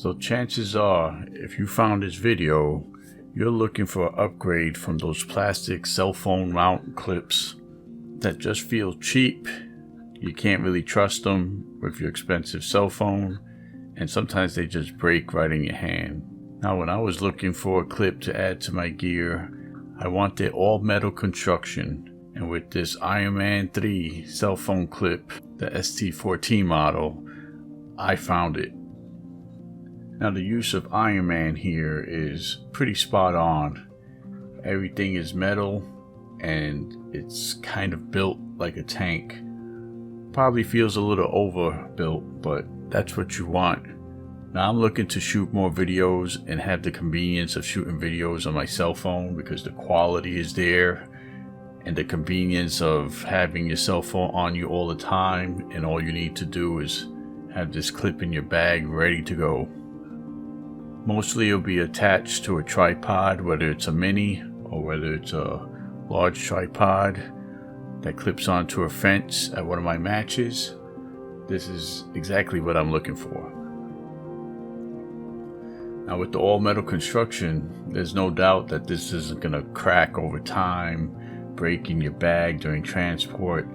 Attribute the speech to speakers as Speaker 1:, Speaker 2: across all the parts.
Speaker 1: So chances are, if you found this video, you're looking for an upgrade from those plastic cell phone mount clips that just feel cheap. You can't really trust them with your expensive cell phone, and sometimes they just break right in your hand. Now, when I was looking for a clip to add to my gear, I wanted all metal construction, and with this Iron Man 3 cell phone clip, the ST14 model, I found it. Now, the use of Iron Man here is pretty spot on. Everything is metal and it's kind of built like a tank. Probably feels a little overbuilt, but that's what you want. Now, I'm looking to shoot more videos and have the convenience of shooting videos on my cell phone because the quality is there, and the convenience of having your cell phone on you all the time, and all you need to do is have this clip in your bag ready to go. Mostly it'll be attached to a tripod, whether it's a mini or whether it's a large tripod that clips onto a fence at one of my matches. This is exactly what I'm looking for. Now, with the all metal construction, there's no doubt that this isn't going to crack over time, break in your bag during transport.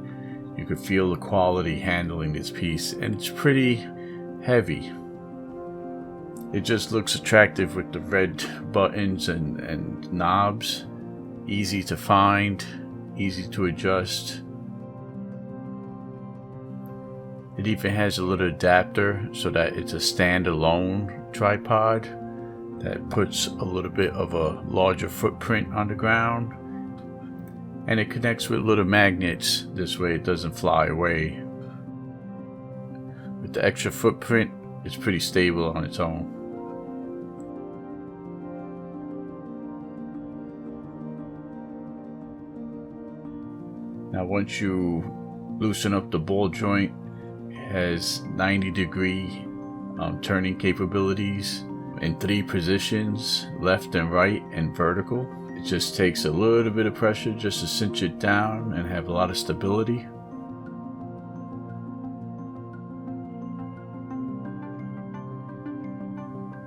Speaker 1: You could feel the quality handling this piece, and it's pretty heavy. It just looks attractive with the red buttons and knobs. Easy to find, easy to adjust. It even has a little adapter so that it's a standalone tripod that puts a little bit of a larger footprint on the ground, and it connects with little magnets. This way it doesn't fly away. With the extra footprint, it's pretty stable on its own. Now, once you loosen up the ball joint, it has 90-degree turning capabilities in 3 positions, left and right and vertical. It just takes a little bit of pressure just to cinch it down and have a lot of stability.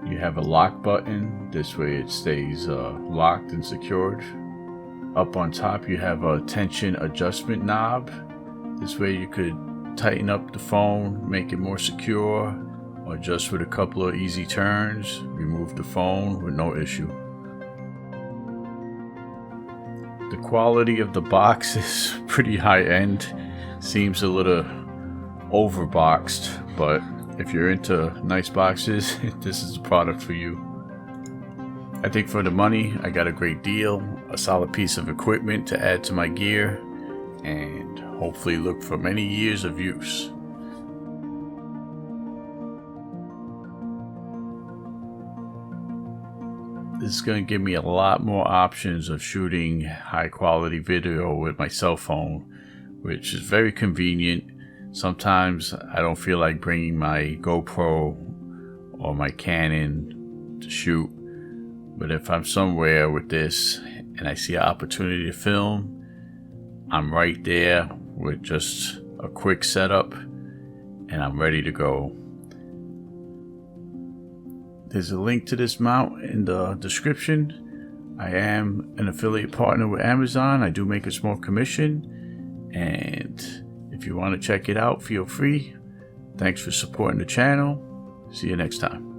Speaker 1: You have a lock button. This way it stays locked and secured. Up on top you have a tension adjustment knob. This way you could tighten up the phone, make it more secure, or just with a couple of easy turns, remove the phone with no issue. The quality of the box is pretty high end. Seems a little overboxed, but if you're into nice boxes, this is the product for you. I think for the money, I got a great deal, a solid piece of equipment to add to my gear, and hopefully look for many years of use. This is going to give me a lot more options of shooting high quality video with my cell phone, which is very convenient. Sometimes I don't feel like bringing my GoPro or my Canon to shoot, but if I'm somewhere with this and I see an opportunity to film, I'm right there with just a quick setup and I'm ready to go. There's a link to this mount in the description. I am an affiliate partner with Amazon. I do make a small commission, and if you want to check it out, feel free. Thanks for supporting the channel. See you next time.